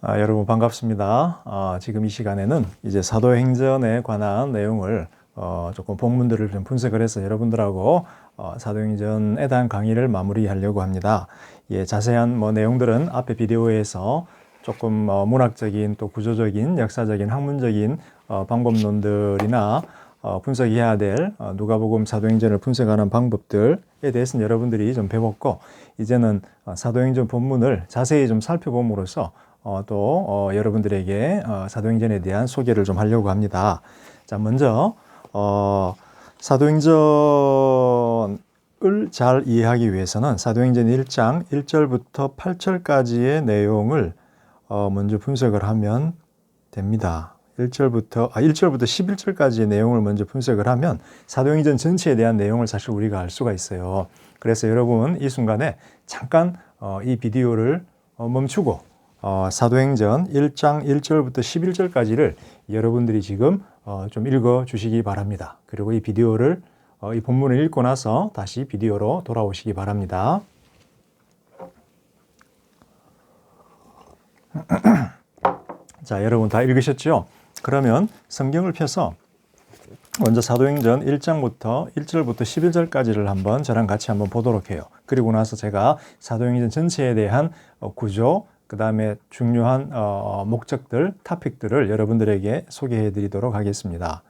여러분 반갑습니다. 지금 이 시간에는 이제 사도행전에 관한 내용을 조금 본문들을 좀 분석을 해서 여러분들하고 사도행전에 대한 강의를 마무리하려고 합니다. 자세한 내용들은 앞에 비디오에서 조금 문학적인 또 구조적인 역사적인 학문적인 방법론들이나 분석해야 될 누가복음 사도행전을 분석하는 방법들에 대해서는 여러분들이 좀 배웠고, 이제는 사도행전 본문을 자세히 좀 살펴봄으로써 또 여러분들에게 사도행전에 대한 소개를 좀 하려고 합니다. 자, 먼저 사도행전을 잘 이해하기 위해서는 사도행전 1장 1절부터 8절까지의 내용을 먼저 분석을 하면 됩니다. 1절부터 11절까지의 내용을 먼저 분석을 하면 사도행전 전체에 대한 내용을 사실 우리가 알 수가 있어요. 그래서 여러분 이 순간에 잠깐 이 비디오를 멈추고 사도행전 1장 1절부터 11절까지를 여러분들이 지금 좀 읽어 주시기 바랍니다. 그리고 이 비디오를 이 본문을 읽고 나서 다시 비디오로 돌아오시기 바랍니다. 자, 여러분 다 읽으셨죠? 그러면 성경을 펴서 먼저 사도행전 1장부터 1절부터 11절까지를 한번 저랑 같이 한번 보도록 해요. 그리고 나서 제가 사도행전 전체에 대한 구조, 그 다음에 중요한 목적들, 토픽들을 여러분들에게 소개해 드리도록 하겠습니다.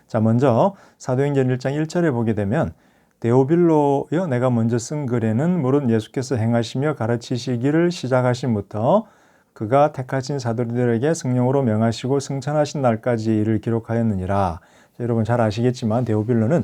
자, 먼저 사도행전 1장 1절에 보게 되면 데오빌로여 내가 먼저 쓴 글에는 물은 예수께서 행하시며 가르치시기를 시작하심부터 그가 택하신 사도들에게 성령으로 명하시고 승천하신 날까지 이를 기록하였느니라. 여러분 잘 아시겠지만 데오빌로는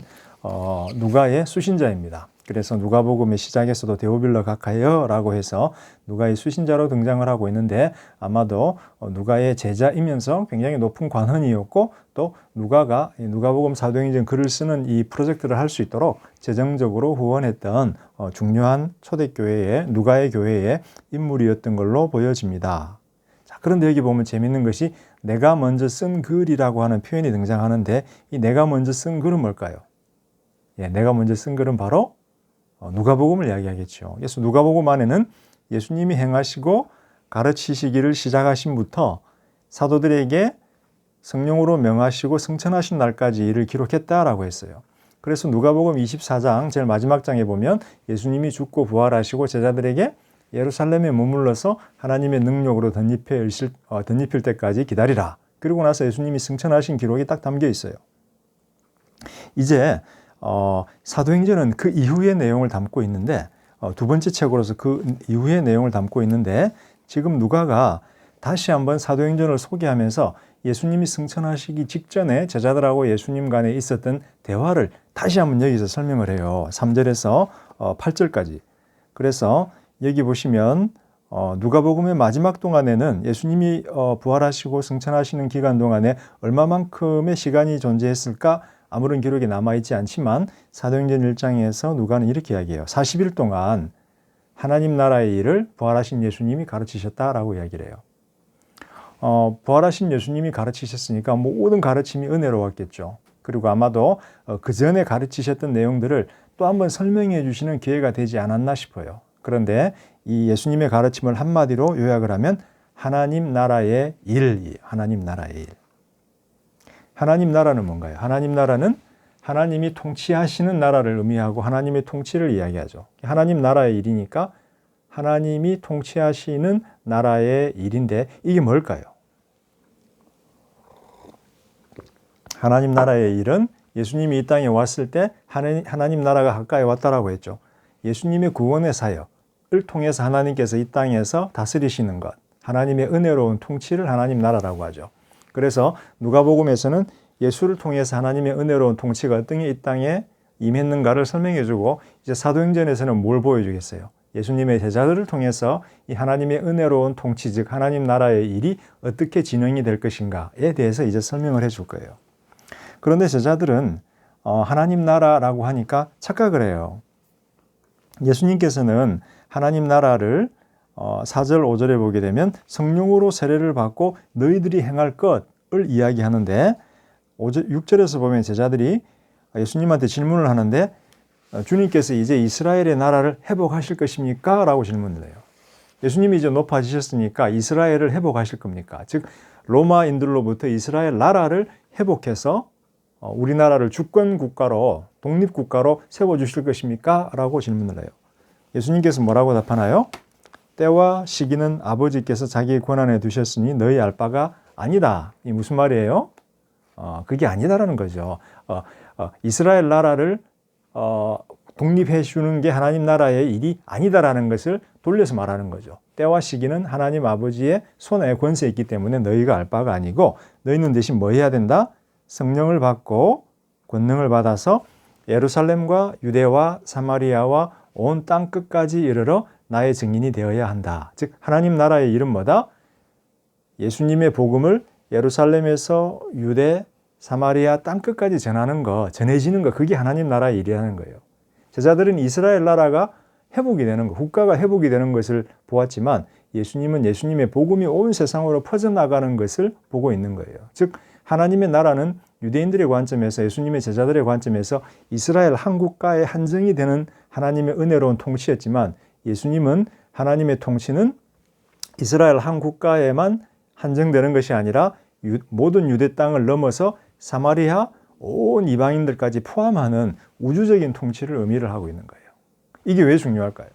누가의 수신자입니다. 그래서 누가복음의 시작에서도 데오빌로 각하여라고 해서 누가의 수신자로 등장을 하고 있는데, 아마도 누가의 제자이면서 굉장히 높은 관원이었고, 또 누가가 누가복음 사도행전 글을 쓰는 이 프로젝트를 할 수 있도록 재정적으로 후원했던 중요한 초대교회의 누가의 교회의 인물이었던 걸로 보여집니다. 자, 그런데 여기 보면 재밌는 것이 내가 먼저 쓴 글이라고 하는 표현이 등장하는데, 이 내가 먼저 쓴 글은 뭘까요? 내가 먼저 쓴 글은 바로 누가복음을 이야기하겠죠. 그래서 누가복음 안에는 예수님이 행하시고 가르치시기를 시작하심부터 사도들에게 성령으로 명하시고 승천하신 날까지 이를 기록했다라고 했어요. 그래서 누가복음 24장 제일 마지막 장에 보면 예수님이 죽고 부활하시고 제자들에게 예루살렘에 머물러서 하나님의 능력으로 덧입힐 때까지 기다리라. 그리고 나서 예수님이 승천하신 기록이 딱 담겨 있어요. 이제 사도행전은 그 이후의 내용을 담고 있는데, 두 번째 책으로서 그 이후의 내용을 담고 있는데, 지금 누가가 다시 한번 사도행전을 소개하면서 예수님이 승천하시기 직전에 제자들하고 예수님 간에 있었던 대화를 다시 한번 여기서 설명을 해요. 3절에서 8절까지. 그래서 여기 보시면 누가복음의 마지막 동안에는 예수님이 부활하시고 승천하시는 기간 동안에 얼마만큼의 시간이 존재했을까? 아무런 기록이 남아있지 않지만 사도행전 1장에서 누가는 이렇게 이야기해요. 40일 동안 하나님 나라의 일을 부활하신 예수님이 가르치셨다라고 이야기를 해요. 부활하신 예수님이 가르치셨으니까 모든 가르침이 은혜로웠겠죠. 그리고 아마도 그 전에 가르치셨던 내용들을 또 한번 설명해 주시는 기회가 되지 않았나 싶어요. 그런데 이 예수님의 가르침을 한마디로 요약을 하면 하나님 나라의 일이에요. 하나님 나라의 일. 하나님 나라는 뭔가요? 하나님 나라는 하나님이 통치하시는 나라를 의미하고 하나님의 통치를 이야기하죠. 하나님 나라의 일이니까 하나님이 통치하시는 나라의 일인데, 이게 뭘까요? 하나님 나라의 일은 예수님이 이 땅에 왔을 때 하나님 나라가 가까이 왔다라고 했죠. 예수님의 구원의 사역을 통해서 하나님께서 이 땅에서 다스리시는 것, 하나님의 은혜로운 통치를 하나님 나라라고 하죠. 그래서 누가복음에서는 예수를 통해서 하나님의 은혜로운 통치가 어떻게 이 땅에 임했는가를 설명해주고, 이제 사도행전에서는 뭘 보여주겠어요? 예수님의 제자들을 통해서 이 하나님의 은혜로운 통치, 즉 하나님 나라의 일이 어떻게 진행이 될 것인가에 대해서 이제 설명을 해줄 거예요. 그런데 제자들은 하나님 나라라고 하니까 착각을 해요. 예수님께서는 하나님 나라를 4절, 5절에 보게 되면 성령으로 세례를 받고 너희들이 행할 것을 이야기하는데, 6절에서 보면 제자들이 예수님한테 질문을 하는데, 주님께서 이제 이스라엘의 나라를 회복하실 것입니까? 라고 질문을 해요. 예수님이 이제 높아지셨으니까 이스라엘을 회복하실 겁니까? 즉 로마인들로부터 이스라엘 나라를 회복해서 우리나라를 주권 국가로 독립 국가로 세워주실 것입니까? 라고 질문을 해요. 예수님께서 뭐라고 답하나요? 때와 시기는 아버지께서 자기의 권한에 두셨으니 너희 알 바가 아니다. 이 무슨 말이에요? 그게 아니다라는 거죠. 이스라엘 나라를 독립해 주는 게 하나님 나라의 일이 아니다라는 것을 돌려서 말하는 거죠. 때와 시기는 하나님 아버지의 손에 권세에 있기 때문에 너희가 알 바가 아니고 너희는 대신 뭐 해야 된다? 성령을 받고 권능을 받아서 예루살렘과 유대와 사마리아와 온 땅 끝까지 이르러 나의 증인이 되어야 한다. 즉 하나님 나라의 일은 뭐다? 예수님의 복음을 예루살렘에서 유대, 사마리아 땅 끝까지 전해지는 거, 그게 하나님 나라의 일이라는 거예요. 제자들은 이스라엘 나라가 회복이 되는 것, 국가가 회복이 되는 것을 보았지만 예수님은 예수님의 복음이 온 세상으로 퍼져나가는 것을 보고 있는 거예요. 즉 하나님의 나라는 유대인들의 관점에서, 예수님의 제자들의 관점에서 이스라엘 한 국가의 한정이 되는 하나님의 은혜로운 통치였지만 예수님은 하나님의 통치는 이스라엘 한 국가에만 한정되는 것이 아니라 모든 유대 땅을 넘어서 사마리아 온 이방인들까지 포함하는 우주적인 통치를 의미를 하고 있는 거예요. 이게 왜 중요할까요?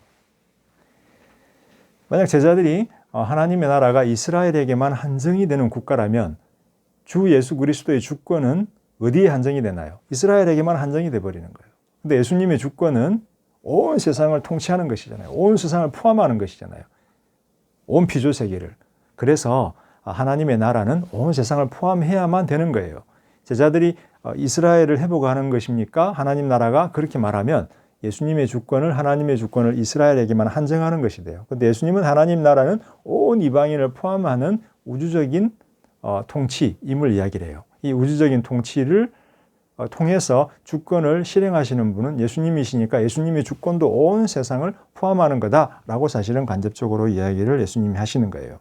만약 제자들이 하나님의 나라가 이스라엘에게만 한정이 되는 국가라면 주 예수 그리스도의 주권은 어디에 한정이 되나요? 이스라엘에게만 한정이 돼버리는 거예요. 근데 예수님의 주권은 온 세상을 통치하는 것이잖아요. 온 세상을 포함하는 것이잖아요. 온 피조 세계를. 그래서 하나님의 나라는 온 세상을 포함해야만 되는 거예요. 제자들이 이스라엘을 회복하는 것입니까? 하나님 나라가 그렇게 말하면 예수님의 주권을, 하나님의 주권을 이스라엘에게만 한정하는 것이 돼요. 그런데 예수님은 하나님 나라는 온 이방인을 포함하는 우주적인 통치임을 이야기를 해요. 이 우주적인 통치를 통해서 주권을 실행하시는 분은 예수님이시니까 예수님의 주권도 온 세상을 포함하는 거다라고 사실은 간접적으로 이야기를 예수님이 하시는 거예요.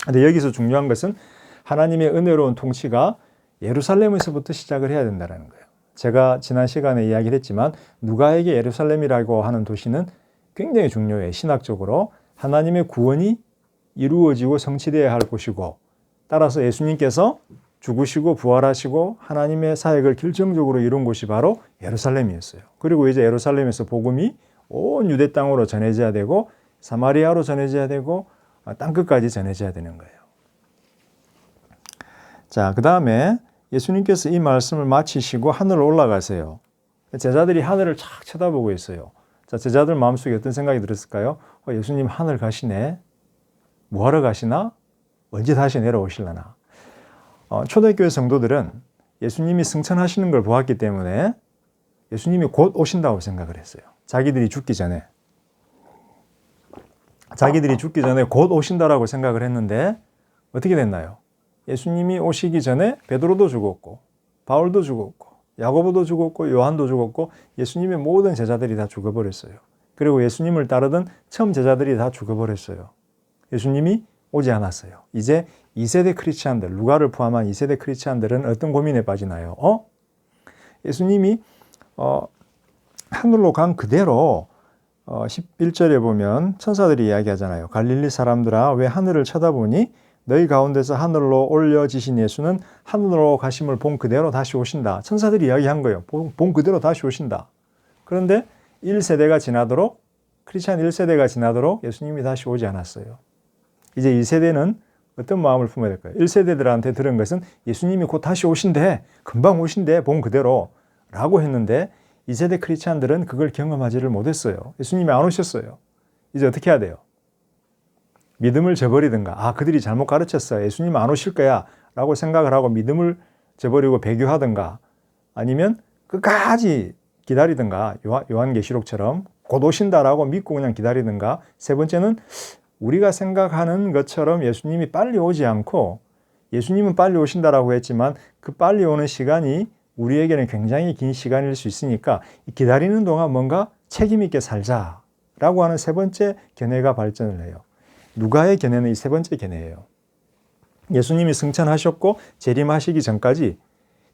그런데 여기서 중요한 것은 하나님의 은혜로운 통치가 예루살렘에서부터 시작을 해야 된다는 거예요. 제가 지난 시간에 이야기를 했지만 누가에게 예루살렘이라고 하는 도시는 굉장히 중요해요. 신학적으로 하나님의 구원이 이루어지고 성취되어야 할 곳이고 따라서 예수님께서 죽으시고 부활하시고 하나님의 사역을 결정적으로 이룬 곳이 바로 예루살렘이었어요. 그리고 이제 예루살렘에서 복음이 온 유대 땅으로 전해져야 되고 사마리아로 전해져야 되고 땅끝까지 전해져야 되는 거예요. 자, 그 다음에 예수님께서 이 말씀을 마치시고 하늘로 올라가세요. 제자들이 하늘을 쫙 쳐다보고 있어요. 자, 제자들 마음속에 어떤 생각이 들었을까요? 예수님 하늘 가시네. 뭐하러 가시나? 언제 다시 내려오실라나? 초대교회 성도들은 예수님이 승천하시는 걸 보았기 때문에 예수님이 곧 오신다고 생각을 했어요. 자기들이 죽기 전에 곧 오신다라고 생각을 했는데 어떻게 됐나요? 예수님이 오시기 전에 베드로도 죽었고 바울도 죽었고 야고보도 죽었고 요한도 죽었고 예수님의 모든 제자들이 다 죽어버렸어요. 그리고 예수님을 따르던 처음 제자들이 다 죽어버렸어요. 예수님이 오지 않았어요. 이제 2세대 크리스찬들, 루가를 포함한 2세대 크리스찬들은 어떤 고민에 빠지나요? 예수님이 하늘로 간 그대로 11절에 보면 천사들이 이야기하잖아요. 갈릴리 사람들아 왜 하늘을 쳐다보니 너희 가운데서 하늘로 올려지신 예수는 하늘로 가심을 본 그대로 다시 오신다. 천사들이 이야기한 거예요. 본 그대로 다시 오신다. 그런데 1세대가 지나도록 크리스찬 1세대가 지나도록 예수님이 다시 오지 않았어요. 이제 2세대는 어떤 마음을 품어야 될까요? 1세대들한테 들은 것은 예수님이 곧 다시 오신대, 금방 오신대, 본 그대로 라고 했는데 2세대 크리스찬들은 그걸 경험하지를 못했어요. 예수님이 안 오셨어요. 이제 어떻게 해야 돼요? 믿음을 저버리든가, 그들이 잘못 가르쳤어. 예수님 안 오실 거야 라고 생각을 하고 믿음을 저버리고 배교하든가 아니면 끝까지 기다리든가 요한계시록처럼 곧 오신다라고 믿고 그냥 기다리든가 세 번째는 우리가 생각하는 것처럼 예수님이 빨리 오지 않고 예수님은 빨리 오신다라고 했지만 그 빨리 오는 시간이 우리에게는 굉장히 긴 시간일 수 있으니까 기다리는 동안 뭔가 책임 있게 살자라고 하는 세 번째 견해가 발전을 해요. 누가의 견해는 이 세 번째 견해예요. 예수님이 승천하셨고 재림하시기 전까지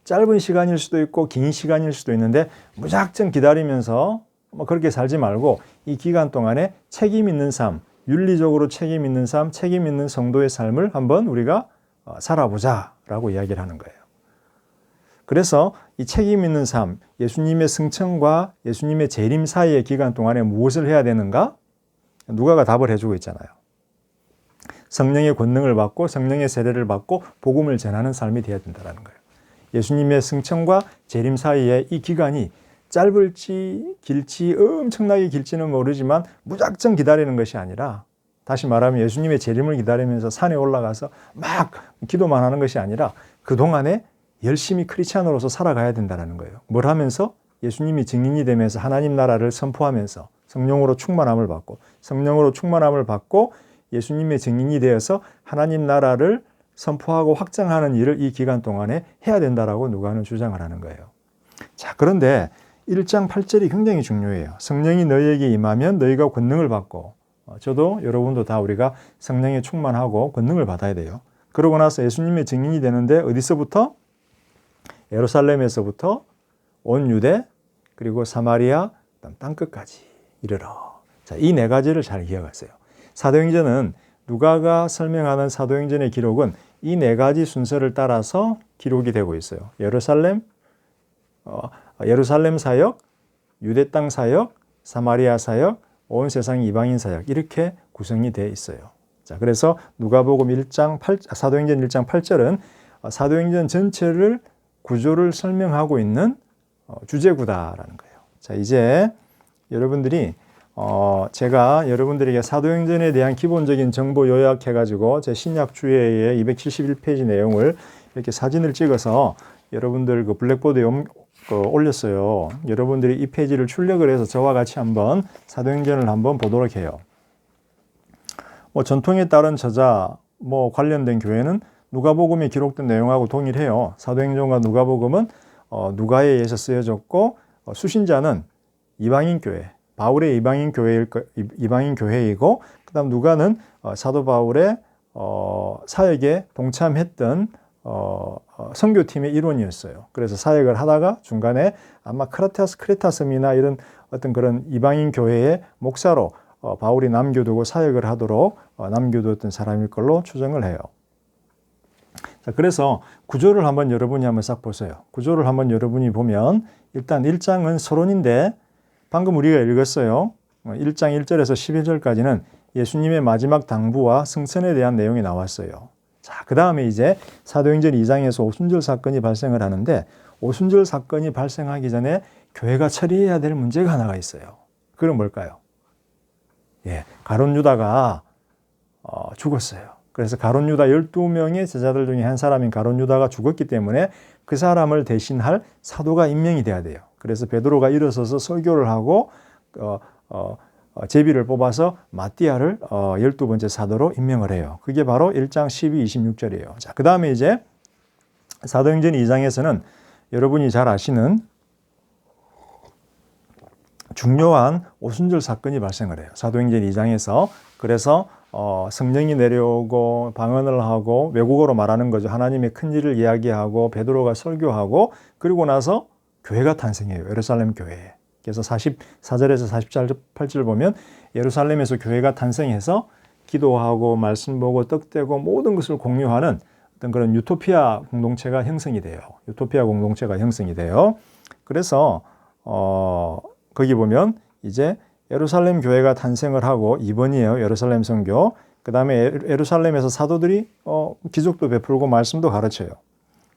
짧은 시간일 수도 있고 긴 시간일 수도 있는데 무작정 기다리면서 그렇게 살지 말고 이 기간 동안에 책임 있는 삶, 윤리적으로 책임 있는 삶, 책임 있는 성도의 삶을 한번 우리가 살아보자라고 이야기를 하는 거예요. 그래서 이 책임 있는 삶, 예수님의 승천과 예수님의 재림 사이의 기간 동안에 무엇을 해야 되는가? 누가가 답을 해주고 있잖아요. 성령의 권능을 받고 성령의 세례를 받고 복음을 전하는 삶이 되어야 된다는 거예요. 예수님의 승천과 재림 사이에 이 기간이 짧을지 길지 엄청나게 길지는 모르지만 무작정 기다리는 것이 아니라, 다시 말하면 예수님의 재림을 기다리면서 산에 올라가서 막 기도만 하는 것이 아니라 그동안에 열심히 크리스찬으로서 살아가야 된다는 거예요. 뭘 하면서? 예수님이 증인이 되면서 하나님 나라를 선포하면서 성령으로 충만함을 받고, 성령으로 충만함을 받고 예수님의 증인이 되어서 하나님 나라를 선포하고 확장하는 일을 이 기간 동안에 해야 된다라고 누가는 주장을 하는 거예요. 자, 그런데 1장 8절이 굉장히 중요해요. 성령이 너희에게 임하면 너희가 권능을 받고, 저도 여러분도 다 우리가 성령에 충만하고 권능을 받아야 돼요. 그러고 나서 예수님의 증인이 되는데 어디서부터? 예루살렘에서부터 온 유대, 그리고 사마리아, 그다음 땅끝까지 이르러. 자, 이 네 가지를 잘 기억하세요. 사도행전은 누가가 설명하는 사도행전의 기록은 이 네 가지 순서를 따라서 기록이 되고 있어요. 예루살렘 사역, 유대 땅 사역, 사마리아 사역, 온 세상 이방인 사역, 이렇게 구성이 되어 있어요. 자, 그래서 누가복음 1장 사도행전 1장 8절은 사도행전 전체를 구조를 설명하고 있는 주제구다라는 거예요. 자, 이제 여러분들이 제가 여러분들에게 사도행전에 대한 기본적인 정보 요약해가지고 제 신약 주예의 271페이지 내용을 이렇게 사진을 찍어서 여러분들 그 블랙보드에 올렸어요. 여러분들이 이 페이지를 출력을 해서 저와 같이 한번 사도행전을 한번 보도록 해요. 전통에 따른 저자 관련된 교회는 누가복음에 기록된 내용하고 동일해요. 사도행전과 누가복음은 누가에 의해서 쓰여졌고, 수신자는 이방인 교회, 바울의 이방인 교회이고, 그다음 누가는 사도 바울의 사역에 동참했던 선교팀의 일원이었어요. 그래서 사역을 하다가 중간에 아마 크레타 섬이나 이런 어떤 그런 이방인 교회의 목사로 바울이 남겨두고 사역을 하도록 남겨두었던 사람일 걸로 추정을 해요. 자, 그래서 구조를 한번 여러분이 한번 싹 보세요. 구조를 한번 여러분이 보면 일단 1장은 서론인데 방금 우리가 읽었어요. 1장 1절에서 11절까지는 예수님의 마지막 당부와 승천에 대한 내용이 나왔어요. 자, 그 다음에 이제 사도행전 2장에서 오순절 사건이 발생을 하는데, 오순절 사건이 발생하기 전에 교회가 처리해야 될 문제가 하나가 있어요. 그건 뭘까요? 가룟 유다가 죽었어요. 그래서 가룟 유다 12명의 제자들 중에 한 사람인 가룟 유다가 죽었기 때문에 그 사람을 대신할 사도가 임명이 돼야 돼요. 그래서 베드로가 일어서서 설교를 하고 제비를 뽑아서 마띠아를 12번째 사도로 임명을 해요. 그게 바로 1장 12, 26절이에요. 자, 그 다음에 이제 사도행전 2장에서는 여러분이 잘 아시는 중요한 오순절 사건이 발생을 해요. 사도행전 2장에서. 그래서 성령이 내려오고 방언을 하고 외국어로 말하는 거죠. 하나님의 큰 일을 이야기하고 베드로가 설교하고, 그리고 나서 교회가 탄생해요. 예루살렘 교회. 그래서 44절에서 48절 보면 예루살렘에서 교회가 탄생해서 기도하고 말씀 보고 떡 떼고 모든 것을 공유하는 어떤 그런 유토피아 공동체가 형성이 돼요. 유토피아 공동체가 형성이 돼요. 그래서 거기 보면 이제 예루살렘 교회가 탄생을 하고 2번이에요. 예루살렘 선교. 그 다음에 예루살렘에서 사도들이 기적도 베풀고 말씀도 가르쳐요.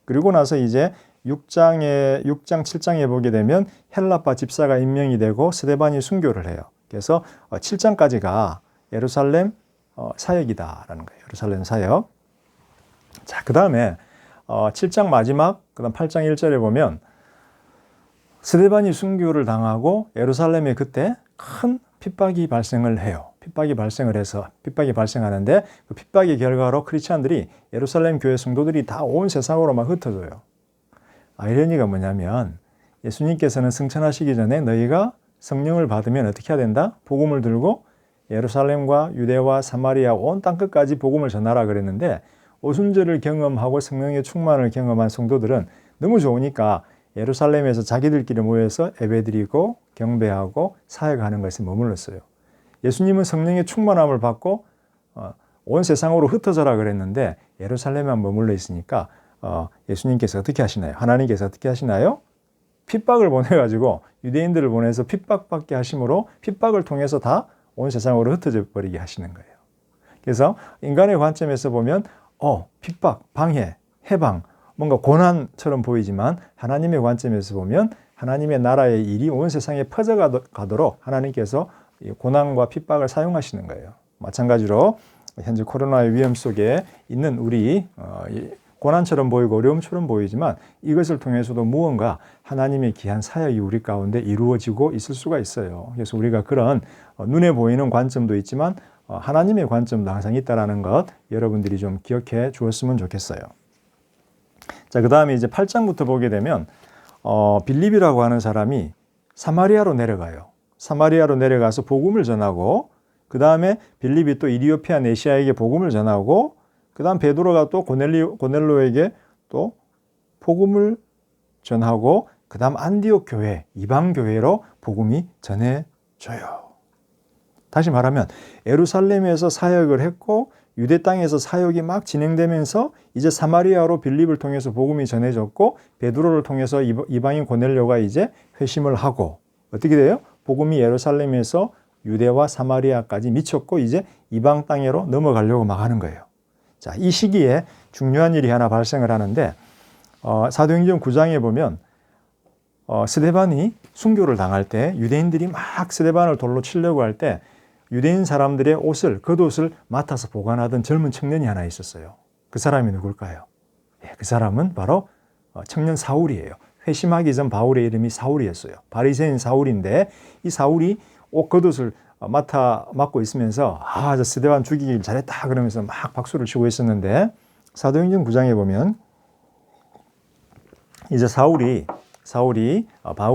그리고 나서 이제 6장, 7장에 보게 되면 헬라파 집사가 임명이 되고 스데반이 순교를 해요. 그래서 7장까지가 예루살렘 사역이다라는 거예요. 예루살렘 사역. 자, 그 다음에 7장 마지막, 그 다음 8장 1절에 보면 스데반이 순교를 당하고 예루살렘에 그때 큰 핍박이 발생을 해요. 핍박이 발생하는데 그 핍박의 결과로 크리스찬들이 예루살렘 교회 성도들이 다 온 세상으로 막 흩어져요. 아이러니가 뭐냐면 예수님께서는 승천하시기 전에 너희가 성령을 받으면 어떻게 해야 된다? 복음을 들고 예루살렘과 유대와 사마리아 온 땅끝까지 복음을 전하라 그랬는데, 오순절을 경험하고 성령의 충만을 경험한 성도들은 너무 좋으니까 예루살렘에서 자기들끼리 모여서 예배드리고 경배하고 사역하는 것에 머물렀어요. 예수님은 성령의 충만함을 받고 온 세상으로 흩어져라 그랬는데 예루살렘에만 머물러 있으니까 예수님께서 어떻게 하시나요? 하나님께서 어떻게 하시나요? 핍박을 보내가지고 유대인들을 보내서 핍박받게 하심으로 핍박을 통해서 다 온 세상으로 흩어져 버리게 하시는 거예요. 그래서 인간의 관점에서 보면 핍박, 방해, 해방, 뭔가 고난처럼 보이지만 하나님의 관점에서 보면 하나님의 나라의 일이 온 세상에 퍼져가도록 하나님께서 고난과 핍박을 사용하시는 거예요. 마찬가지로 현재 코로나의 위험 속에 있는 우리 고난처럼 보이고 어려움처럼 보이지만 이것을 통해서도 무언가 하나님의 귀한 사역이 우리 가운데 이루어지고 있을 수가 있어요. 그래서 우리가 그런 눈에 보이는 관점도 있지만 하나님의 관점도 항상 있다는 것 여러분들이 좀 기억해 주었으면 좋겠어요. 자, 그 다음에 이제 8장부터 보게 되면 빌립이라고 하는 사람이 사마리아로 내려가요. 사마리아로 내려가서 복음을 전하고 그 다음에 빌립이 또 이디오피아 네시아에게 복음을 전하고 그 다음 베드로가 또 고넬로에게 또 복음을 전하고 그 다음 안디옥 교회, 이방 교회로 복음이 전해져요. 다시 말하면 예루살렘에서 사역을 했고 유대 땅에서 사역이 막 진행되면서 이제 사마리아로 빌립을 통해서 복음이 전해졌고 베드로를 통해서 이방인 고넬료가 이제 회심을 하고 어떻게 돼요? 복음이 예루살렘에서 유대와 사마리아까지 미쳤고 이제 이방 땅으로 넘어가려고 막 하는 거예요. 자, 이 시기에 중요한 일이 하나 발생을 하는데 사도행전 9장에 보면 스데반이 순교를 당할 때 유대인들이 막 스데반을 돌로 치려고 할 때 유대인 사람들의 겉옷을 맡아서 보관하던 젊은 청년이 하나 있었어요. 그 사람이 누굴까요? 그 사람은 바로 청년 사울이에요. 회심하기 전 바울의 이름이 사울이었어요. 바리새인 사울인데 이 사울이 겉옷을 맡고 있으면서 저 스데반 죽이길 잘했다 그러면서 막 박수를 치고 있었는데 사도행전 9장에 보면 이제 바울이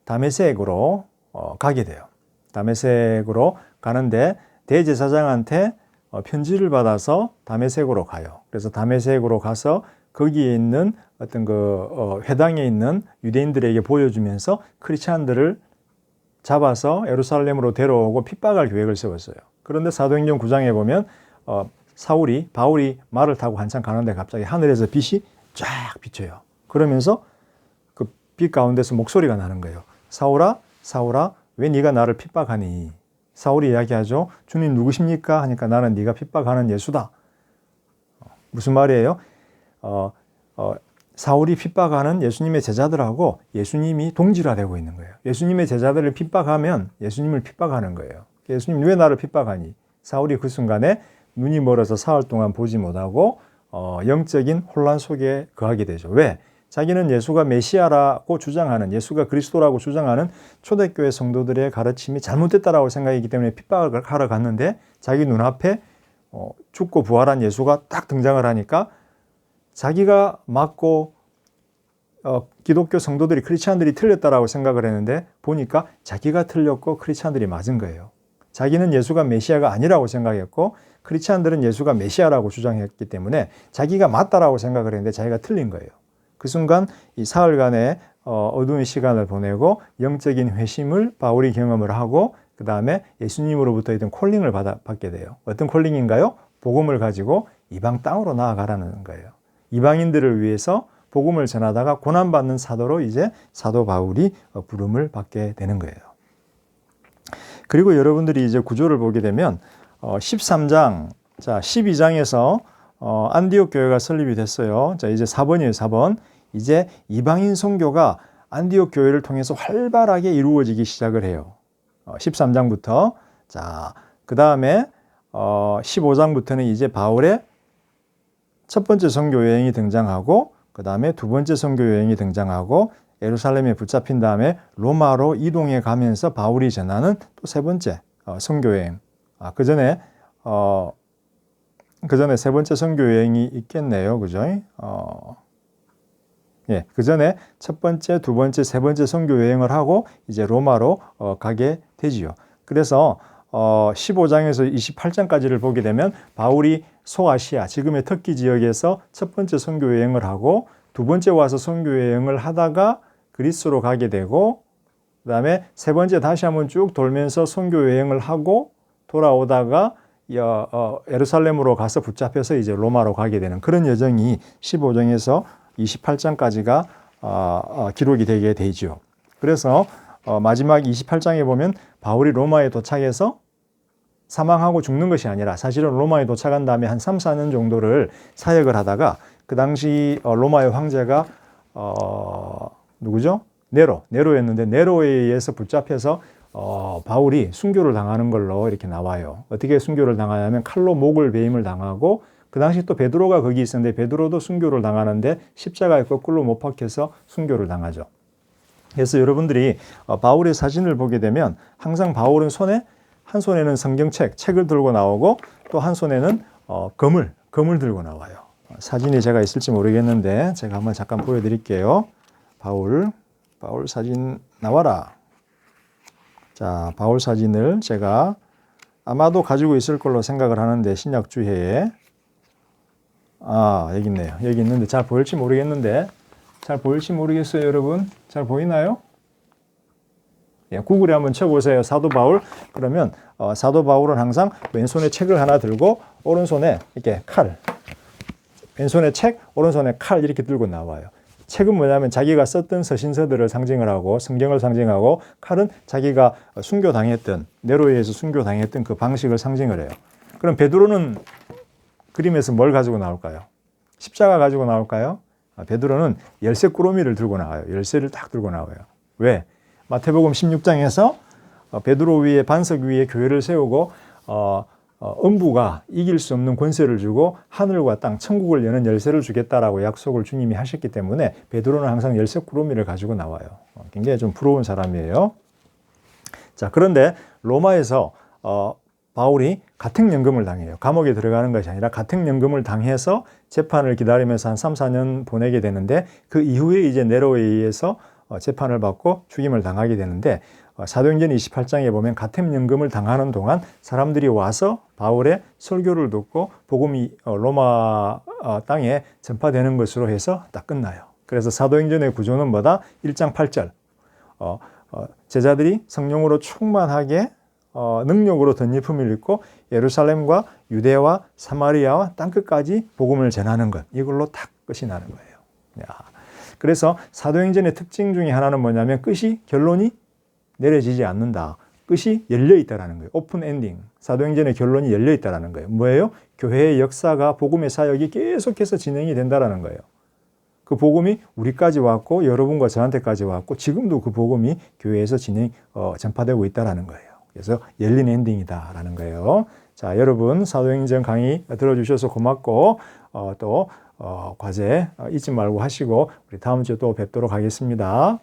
다메섹으로 가게 돼요. 다메섹으로 가는데 대제사장한테 편지를 받아서 다메섹으로 가요. 그래서 다메섹으로 가서 거기에 있는 어떤 회당에 있는 유대인들에게 보여주면서 크리스찬들을 잡아서 예루살렘으로 데려오고 핍박할 계획을 세웠어요. 그런데 사도행전 9장에 보면 바울이 말을 타고 한참 가는데 갑자기 하늘에서 빛이 쫙 비쳐요. 그러면서 그 빛 가운데서 목소리가 나는 거예요. 사울아, 사울아, 왜 네가 나를 핍박하니? 사울이 이야기하죠. 주님 누구십니까? 하니까 나는 네가 핍박하는 예수다. 무슨 말이에요? 사울이 핍박하는 예수님의 제자들하고 예수님이 동질화되고 있는 거예요. 예수님의 제자들을 핍박하면 예수님을 핍박하는 거예요. 예수님 왜 나를 핍박하니? 사울이 그 순간에 눈이 멀어서 사흘 동안 보지 못하고 영적인 혼란 속에 거하게 되죠. 왜? 자기는 예수가 메시아라고 주장하는, 예수가 그리스도라고 주장하는 초대교회 성도들의 가르침이 잘못됐다라고 생각했기 때문에 핍박을 하러 갔는데 자기 눈앞에 죽고 부활한 예수가 딱 등장을 하니까 자기가 맞고 기독교 성도들이 크리스찬들이 틀렸다라고 생각을 했는데 보니까 자기가 틀렸고 크리스찬들이 맞은 거예요. 자기는 예수가 메시아가 아니라고 생각했고 크리스찬들은 예수가 메시아라고 주장했기 때문에 자기가 맞다라고 생각을 했는데 자기가 틀린 거예요. 그 순간 이 사흘간의 어두운 시간을 보내고 영적인 회심을 바울이 경험을 하고 그 다음에 예수님으로부터 있던 콜링을 받게 돼요. 어떤 콜링인가요? 복음을 가지고 이방 땅으로 나아가라는 거예요. 이방인들을 위해서 복음을 전하다가 고난받는 사도로 이제 사도 바울이 부름을 받게 되는 거예요. 그리고 여러분들이 이제 구조를 보게 되면 13장, 12장에서 안디옥 교회가 설립이 됐어요. 자, 이제 4번이에요, 4번. 이제 이방인 선교가 안디옥 교회를 통해서 활발하게 이루어지기 시작을 해요. 13장부터. 자, 그 다음에 15장부터는 이제 바울의 첫 번째 선교 여행이 등장하고 그 다음에 두 번째 선교 여행이 등장하고 예루살렘에 붙잡힌 다음에 로마로 이동해 가면서 바울이 전하는 또 세 번째 선교 여행. 그 전에 세 번째 선교 여행이 있겠네요. 그죠? 예, 그 전에 첫 번째, 두 번째, 세 번째 선교 여행을 하고 이제 로마로 가게 되지요. 그래서 15장에서 28장까지를 보게 되면 바울이 소아시아, 지금의 터키 지역에서 첫 번째 선교 여행을 하고 두 번째 와서 선교 여행을 하다가 그리스로 가게 되고 그다음에 세 번째 다시 한번 쭉 돌면서 선교 여행을 하고 돌아오다가 예루살렘으로 가서 붙잡혀서 이제 로마로 가게 되는 그런 여정이 15장에서 28장까지가 기록이 되게 되죠. 그래서 마지막 28장에 보면 바울이 로마에 도착해서 사망하고 죽는 것이 아니라 사실은 로마에 도착한 다음에 한 3, 4년 정도를 사역을 하다가 그 당시 로마의 황제가 누구죠? 네로였는데 네로에 의해서 붙잡혀서 바울이 순교를 당하는 걸로 이렇게 나와요. 어떻게 순교를 당하냐면 칼로 목을 베임을 당하고 그 당시 또 베드로가 거기 있었는데 베드로도 순교를 당하는데 십자가에 거꾸로 못 박혀서 순교를 당하죠. 그래서 여러분들이 바울의 사진을 보게 되면 항상 바울은 한 손에는 책을 들고 나오고 또 한 손에는 검을 들고 나와요. 사진이 제가 있을지 모르겠는데 제가 한번 잠깐 보여드릴게요. 바울 사진 나와라. 자, 바울 사진을 제가 아마도 가지고 있을 걸로 생각을 하는데 신약주해에 여기 있네요. 여기 있는데 잘 보일지 모르겠는데 잘 보일지 모르겠어요, 여러분. 잘 보이나요? 예, 구글에 한번 쳐보세요. 사도 바울. 그러면 사도 바울은 항상 왼손에 책을 하나 들고 오른손에 이렇게 왼손에 책, 오른손에 칼 이렇게 들고 나와요. 책은 뭐냐면 자기가 썼던 서신서들을 상징을 하고 성경을 상징하고 칼은 자기가 순교당했던 네로에 의해서 순교당했던 그 방식을 상징을 해요. 그럼 베드로는 그림에서 뭘 가지고 나올까요? 십자가 가지고 나올까요? 베드로는 열쇠 꾸러미를 들고 나와요. 열쇠를 딱 들고 나와요. 왜? 마태복음 16장에서 베드로 위에 반석 위에 교회를 세우고 음부가 이길 수 없는 권세를 주고 하늘과 땅, 천국을 여는 열쇠를 주겠다라고 약속을 주님이 하셨기 때문에 베드로는 항상 열쇠 꾸러미를 가지고 나와요. 굉장히 좀 부러운 사람이에요. 자, 그런데 로마에서 바울이 가택연금을 당해요. 감옥에 들어가는 것이 아니라 가택연금을 당해서 재판을 기다리면서 한 3, 4년 보내게 되는데 그 이후에 이제 네로에 의해서 재판을 받고 죽임을 당하게 되는데 사도행전 28장에 보면 가택연금을 당하는 동안 사람들이 와서 바울의 설교를 듣고 복음이 로마 땅에 전파되는 것으로 해서 딱 끝나요. 그래서 사도행전의 구조는 뭐다? 1장 8절 제자들이 성령으로 충만하게 능력으로 덧입음을 입고 예루살렘과 유대와 사마리아와 땅끝까지 복음을 전하는 것, 이걸로 딱 끝이 나는 거예요. 그래서 사도행전의 특징 중에 하나는 뭐냐면 결론이 내려지지 않는다. 끝이 열려있다라는 거예요. 오픈 엔딩. 사도행전의 결론이 열려있다라는 거예요. 뭐예요? 교회의 역사가 복음의 사역이 계속해서 진행이 된다라는 거예요. 그 복음이 우리까지 왔고 여러분과 저한테까지 왔고 지금도 그 복음이 교회에서 전파되고 있다라는 거예요. 그래서 열린 엔딩이다라는 거예요. 자, 여러분 사도행전 강의 들어주셔서 고맙고 또 과제 잊지 말고 하시고 우리 다음 주에 또 뵙도록 하겠습니다.